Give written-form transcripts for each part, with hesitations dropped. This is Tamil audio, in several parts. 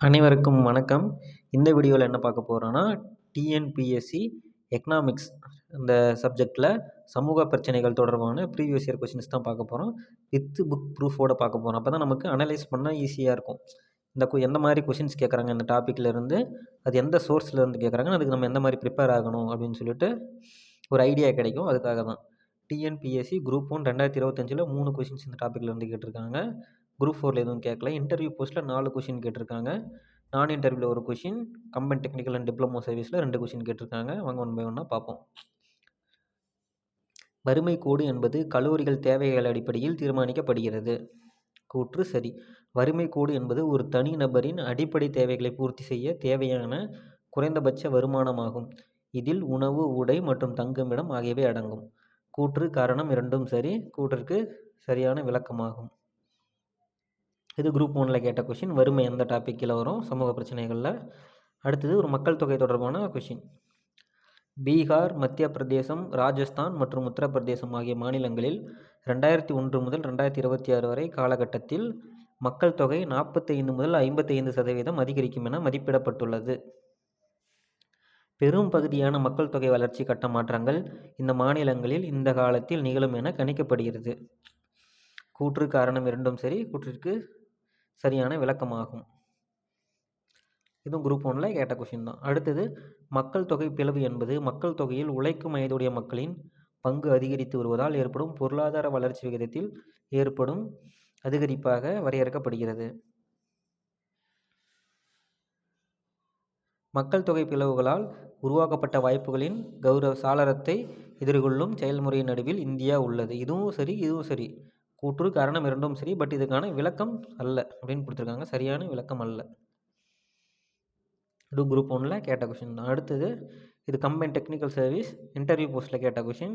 அனைவருக்கும் வணக்கம். இந்த வீடியோவில் என்ன பார்க்க போகிறோன்னா, டிஎன்பிஎஸ்சி எக்கனாமிக்ஸ் இந்த சப்ஜெக்டில் சமூக பிரச்சனைகள் தொடர்பான ப்ரீவியஸ் இயர் கொஷின்ஸ் தான் பார்க்க போகிறோம். வித் புக் ப்ரூஃபோடு பார்க்க போகிறோம். அப்போ தான் நமக்கு அனலைஸ் பண்ணால் ஈஸியாக இருக்கும். எந்த மாதிரி கொஷின்ஸ் கேட்குறாங்க இந்த டாப்பிக்லேருந்து, அது எந்த சோர்ஸ்லேருந்து கேட்குறாங்க, அதுக்கு நம்ம எந்த மாதிரி ப்ரிப்பேர் ஆகணும் அப்படின்னு சொல்லிட்டு ஒரு ஐடியா கிடைக்கும். அதுக்காக தான் டிஎன்பிஎஸ்சி குரூப் 1 2025 3 கொஷின்ஸ் இந்த டாப்பிக்லேருந்து கேட்டிருக்காங்க. குரூப் 4 எதுவும் கேட்கல. இன்டர்வியூ போஸ்ட்டில் 4 கொஷின் கேட்டிருக்காங்க. நான் இன்டர்வியூவில் ஒரு question, combine technical and diploma சர்வீஸில் 2 கொஷின் கேட்டிருக்காங்க. வாங்க ஒன் பை ஒன்னாக பார்ப்போம். வறுமை கோடு என்பது கலோரிகள் தேவைகள் அடிப்படையில் தீர்மானிக்கப்படுகிறது. கூற்று சரி. வறுமை கோடு என்பது ஒரு தனி நபரின் அடிப்படை தேவைகளை பூர்த்தி செய்ய தேவையான குறைந்தபட்ச வருமானமாகும். இதில் உணவு, உடை மற்றும் தங்குமிடம் ஆகியவை அடங்கும். கூற்று காரணம் இரண்டும் சரி. கூற்றிற்கு சரியான விளக்கமாகும். இது குரூப் 1 கேட்ட கொஷின். வறுமை எந்த டாப்பிக்கில் வரும், சமூக பிரச்சனைகளில். அடுத்தது ஒரு மக்கள் தொகை தொடர்பான கொஷின். பீகார், மத்திய பிரதேசம், ராஜஸ்தான் மற்றும் உத்தரப்பிரதேசம் ஆகிய மாநிலங்களில் 2001 முதல் 2026 வரை காலகட்டத்தில் மக்கள் தொகை 45 முதல் 55% அதிகரிக்கும் என மதிப்பிடப்பட்டுள்ளது. பெரும் பகுதியான மக்கள் தொகை வளர்ச்சி கட்ட மாற்றங்கள் இந்த மாநிலங்களில் இந்த காலத்தில் நிகழும் என கணிக்கப்படுகிறது. கூற்று காரணம் இரண்டும் சரி. கூற்றிற்கு சரியான விளக்கமாகும். இதுவும் குரூப் 1 கேட்ட கொஷின் தான். அடுத்தது மக்கள் தொகை பிளவு என்பது மக்கள் தொகையில் உழைக்கும் வயதுடைய மக்களின் பங்கு அதிகரித்து வருவதால் ஏற்படும் பொருளாதார வளர்ச்சி விகிதத்தில் ஏற்படும் அதிகரிப்பாக வரையறுக்கப்படுகிறது. மக்கள் தொகை பிளவுகளால் உருவாக்கப்பட்ட வாய்ப்புகளின் சாளரத்தை எதிர்கொள்ளும் செயல்முறையின் நடுவில் இந்தியா உள்ளது. இதுவும் சரி, இதுவும் சரி. கூற்று காரணம் இரண்டும் சரி. பட் இதுக்கான விளக்கம் அல்ல அப்படின்னு கொடுத்துருக்காங்க. சரியான விளக்கம் அல்ல. இது குரூப் 1 கேட்ட கொஷின் தான். அடுத்தது இது கம்பைன் டெக்னிக்கல் சர்வீஸ் இன்டர்வியூ போஸ்ட்டில் கேட்ட கொஷின்.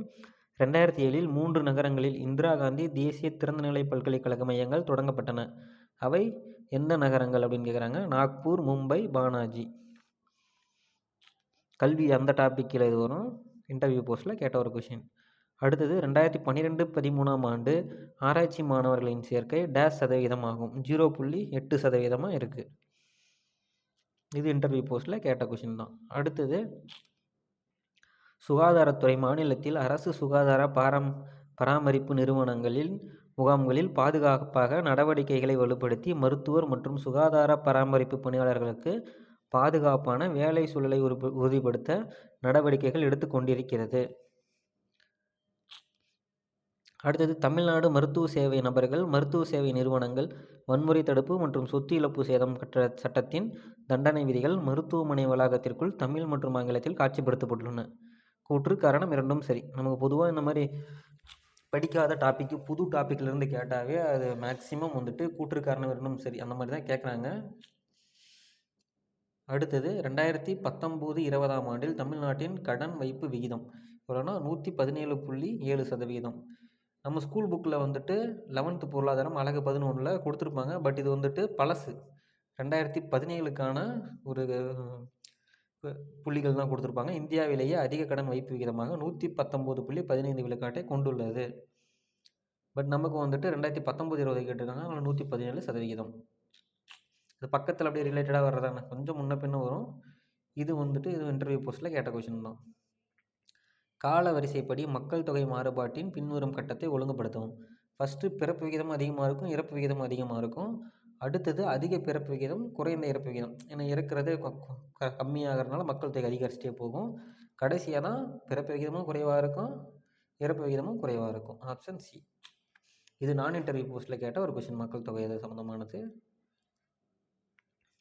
2007 3 நகரங்களில் இந்திரா காந்தி தேசிய திறந்தநிலை பல்கலைக்கழக மையங்கள் தொடங்கப்பட்டன. அவை எந்த நகரங்கள் அப்படின்னு கேட்குறாங்க. நாக்பூர், மும்பை, பானாஜி. கல்வி அந்த டாப்பிக்கில் இது வரும். இன்டர்வியூ போஸ்ட்டில் கேட்ட ஒரு கொஷின். அடுத்தது 2012-13 ஆண்டு ஆராய்ச்சி மாணவர்களின் சேர்க்கை -% ஆகும். 0.8% இருக்குது. இது இன்டர்வியூ போஸ்ட்டில் கேட்ட கொஷின் தான். அடுத்தது சுகாதாரத்துறை மாநிலத்தில் அரசு சுகாதார பராமரிப்பு நிறுவனங்களில் முகாம்களில் பாதுகாப்பாக நடவடிக்கைகளை வலுப்படுத்தி மருத்துவர் மற்றும் சுகாதார பராமரிப்பு பணியாளர்களுக்கு பாதுகாப்பான வேலை சூழலை உறுதிப்படுத்த நடவடிக்கைகள் எடுத்துக்கொண்டிருக்கிறது. அடுத்தது தமிழ்நாடு மருத்துவ சேவை நபர்கள் மருத்துவ சேவை நிறுவனங்கள் வன்முறை தடுப்பு மற்றும் சொத்து இழப்பு சேதம் சட்டத்தின் தண்டனை விதிகள் மருத்துவமனை வளாகத்திற்குள் தமிழ் மற்றும் ஆங்கிலத்தில் காட்சிப்படுத்தப்பட்டுள்ளன. கூற்று காரணம் இரண்டும் சரி. நமக்கு பொதுவாக இந்த மாதிரி படிக்காத டாப்பிக்கு புது டாப்பிக்லேருந்து கேட்டாவே அது மேக்சிமம் கூற்று காரணம் இரண்டும் சரி அந்த மாதிரி தான் கேட்குறாங்க. அடுத்தது 2019-20 ஆண்டில் தமிழ்நாட்டின் கடன் வைப்பு விகிதம் எவ்வளோனா 117.7%. நம்ம ஸ்கூல் புக்கில் 11th பொருளாதாரம் அழகு 11 கொடுத்துருப்பாங்க. பட் இது பழசு 2017க்கான ஒரு புள்ளிகள் தான் கொடுத்துருப்பாங்க. இந்தியாவிலேயே அதிக கடன் வைப்பு விகிதமாக 119.15% கொண்டுள்ளது. பட் நமக்கு 2019-20 கேட்டிருக்காங்க. 117%. இது பக்கத்தில் அப்படியே ரிலேட்டடாக வர்றதானே, கொஞ்சம் முன்ன பின்ன வரும். இது இது இன்டர்வியூ போஸ்ட்டில் கேட்ட கொஷின் தான். கால வரிசைப்படி மக்கள் தொகை மாறுபாட்டின் பின்வரும் கட்டத்தை ஒழுங்குபடுத்தவும். ஃபஸ்ட்டு பிறப்பு விகிதம் அதிகமாக இருக்கும், இறப்பு விகிதம் அதிகமாக இருக்கும். அடுத்தது அதிக பிறப்பு விகிதம், குறைந்த இறப்பு விகிதம். ஏன்னா இறக்குறது கம்மியாகிறதுனால மக்கள் தொகை அதிகரிச்சிட்டே போகும். கடைசியாக தான் பிறப்பு விகிதமும் குறைவாக இருக்கும், இறப்பு விகிதமும் குறைவாக இருக்கும். Option C. இது நான் இன்டர்வியூ போஸ்ட்டில் கேட்ட ஒரு கொஷின், மக்கள் தொகை அது சம்மந்தமானது.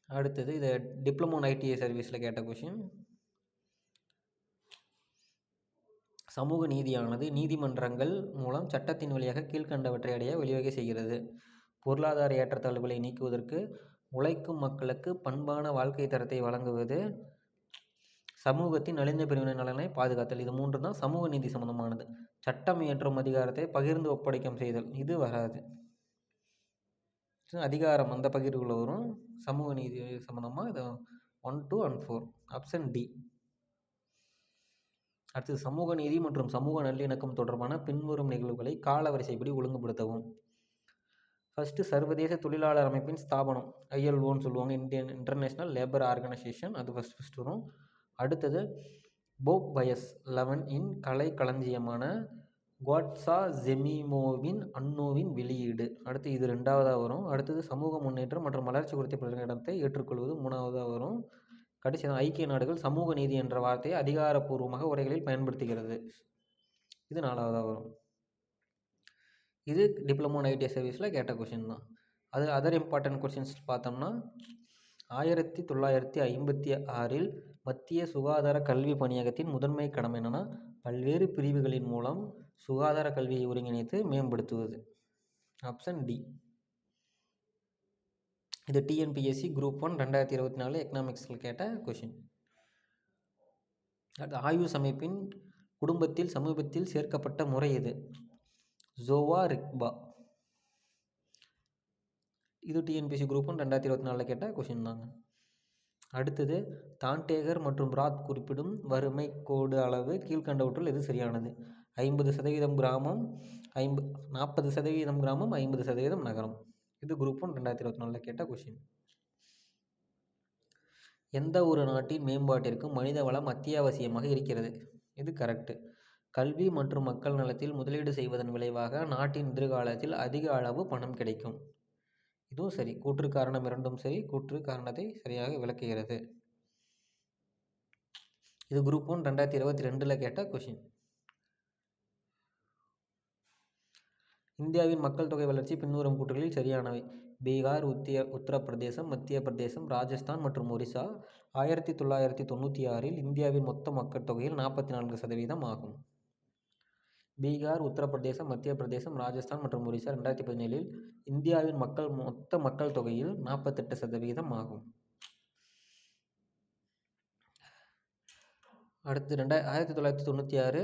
அடுத்தது இது டிப்ளமோ ஐடிஐ சர்வீஸில் கேட்ட கொஷின். சமூக நீதியானது நீதிமன்றங்கள் மூலம் சட்டத்தின் வழியாக கீழ்கண்டவற்றை அடைய வழிவகை செய்கிறது. பொருளாதார ஏற்றத்தாழ்வுகளை நீக்குவதற்கு, உழைக்கும் மக்களுக்கு பண்பான வாழ்க்கை தரத்தை வழங்குவது, சமூகத்தின் நலிந்த பிரிவினர் நலனை பாதுகாத்தல். இது 3 தான் சமூக நீதி சம்பந்தமானது. சட்டம் இயற்றும் அதிகாரத்தை பகிர்ந்து ஒப்படைக்கம் செய்தல் இது வராது. அதிகாரம் அந்த பகிர்வுல வரும். சமூக நீதி சம்பந்தமாக இது 1, 2 and 4. Option D. அடுத்தது சமூக நீதி மற்றும் சமூக நல்லிணக்கம் தொடர்பான பின்வரும் நிகழ்வுகளை கால வரிசைப்படி ஒழுங்குபடுத்தவும். ஃபஸ்ட்டு சர்வதேச தொழிலாளர் அமைப்பின் ஸ்தாபனம், ILOன்னு சொல்லுவாங்க, இந்தியன் இன்டர்நேஷ்னல் லேபர் ஆர்கனைசேஷன். அது ஃபஸ்ட்டு வரும். அடுத்தது போப் பயஸ் 11 இன் கலை களஞ்சியமான குவாட்ஸா ஜெமிமோவின் அன்னோவின் வெளியீடு. அடுத்து இது 2வதாக வரும். அடுத்தது சமூக முன்னேற்றம் மற்றும் வளர்ச்சி குறித்த பிரகடனத்தை ஏற்றுக்கொள்வது 3வதாக வரும். கடைசி ஐக்கிய நாடுகள் சமூக நீதி என்ற வார்த்தையை அதிகாரப்பூர்வமாக உரைகளில் பயன்படுத்துகிறது. இது 4வதாக வரும். இது டிப்ளமோ அண்ட் ஐடிஐ சர்வீஸில் கேட்ட கொஷின் தான். அது அதர் இம்பார்ட்டன்ட் கொஷின்ஸ் பார்த்தோம்னா 1956 மத்திய சுகாதார கல்வி பணியகத்தின் முதன்மை கடமை என்னென்னா பல்வேறு பிரிவுகளின் மூலம் சுகாதார கல்வியை ஒருங்கிணைத்து மேம்படுத்துவது. Option D. இது டிஎன்பிஎஸ்சி குரூப் 1 2024 எக்கனாமிக்ஸில் கேட்ட கொஷின். அடுத்து ஆயுஷ் அமைப்பின் குடும்பத்தில் சமீபத்தில் சேர்க்கப்பட்ட முறை எது? ஜோவா ரிக்பா. இது டிஎன்பிஎஸ்சி குரூப் 1 2024 கேட்ட கொஷின் தாங்க. அடுத்தது தான்டேகர் மற்றும் பிராத் குறிப்பிடும் வறுமை கோடு அளவு கீழ்கண்டவற்றுள் எது சரியானது? 50% கிராமம், 40% கிராமம், 50% நகரம். இது குரூப் 1 2024 கேட்ட கொஷின். எந்த ஒரு நாட்டின் மேம்பாட்டிற்கும் மனித வளம் அத்தியாவசியமாக இருக்கிறது? இது கரெக்டு. கல்வி மற்றும் மக்கள் நலத்தில் முதலீடு செய்வதன் விளைவாக நாட்டின் எதிர்காலத்தில் அதிக அளவு பணம் கிடைக்கும். இதுவும் சரி. கூற்று காரணம் இரண்டும் சரி. கூற்று காரணத்தை சரியாக விளக்குகிறது. இது குரூப் 1 2022 கேட்ட கொஷின். இந்தியாவின் மக்கள் தொகை வளர்ச்சி பின்வரும் கூற்றுகளில் சரியானவை. பீகார், உத்தரப்பிரதேசம், மத்திய பிரதேசம், ராஜஸ்தான் மற்றும் ஒரிசா 1996 இந்தியாவின் மொத்த மக்கள் தொகையில் 44% ஆகும். பீகார், உத்தரப்பிரதேசம், மத்திய பிரதேசம், ராஜஸ்தான் மற்றும் ஒரிசா 2017 இந்தியாவின் மொத்த மக்கள் தொகையில் 48% ஆகும். அடுத்து 1996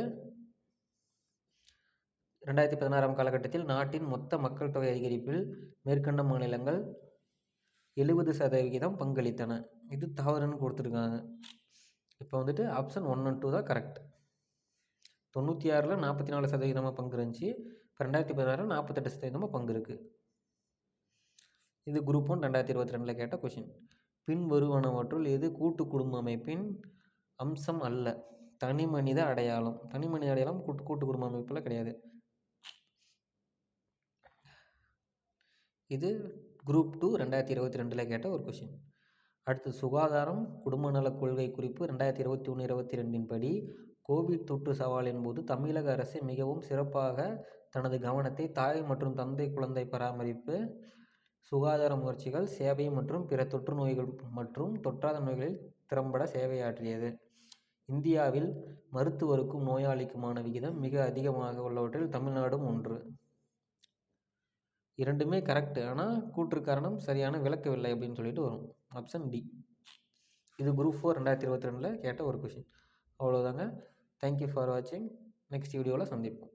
2016 காலகட்டத்தில் நாட்டின் மொத்த மக்கள் தொகை அதிகரிப்பில் மேற்கண்ட மாநிலங்கள் 70% பங்களித்தன. இது தவறுன்னு கொடுத்துருக்காங்க. இப்போ வந்துட்டு ஆப்ஷன் 1 and 2 தான் கரெக்ட். 96 44% பங்கு இருந்துச்சு. இப்போ 2016 48% பங்கு இருக்குது. இது குரூப் 1 2022 கேட்ட கொஷின். பின் வருவனவற்றுள் எது கூட்டு குடும்ப அமைப்பின் அம்சம் அல்ல? தனி மனித அடையாளம். தனி மனித அடையாளம் கூட்டு குடும்ப அமைப்பில் கிடையாது. இது குரூப் 2 2022 கேட்ட ஒரு கொஷின். அடுத்து சுகாதாரம் குடும்ப நலக் கொள்கை குறிப்பு 2021-22 படி கோவிட் தொற்று சவாலின் போது தமிழக அரசு மிகவும் சிறப்பாக தனது கவனத்தை தாய் மற்றும் தந்தை குழந்தை பராமரிப்பு, சுகாதார முயற்சிகள், சேவை மற்றும் பிற தொற்று நோய்கள் மற்றும் தொற்றாத நோய்களில் திறம்பட சேவையாற்றியது. இந்தியாவில் மருத்துவருக்கும் நோயாளிக்குமான விகிதம் மிக அதிகமாக உள்ளவற்றில் தமிழ்நாடும் ஒன்று. இரண்டுமே கரெக்டு. ஆனால் கூற்று காரணம் சரியான விளக்கவில்லை அப்படின்னு சொல்லிட்டு வரும். Option D. இது குரூப் 4 2022 கேட்ட ஒரு கொஷின். அவ்வளோதாங்க. தேங்க்யூ ஃபார் வாட்சிங். நெக்ஸ்ட் வீடியோவில் சந்திப்போம்.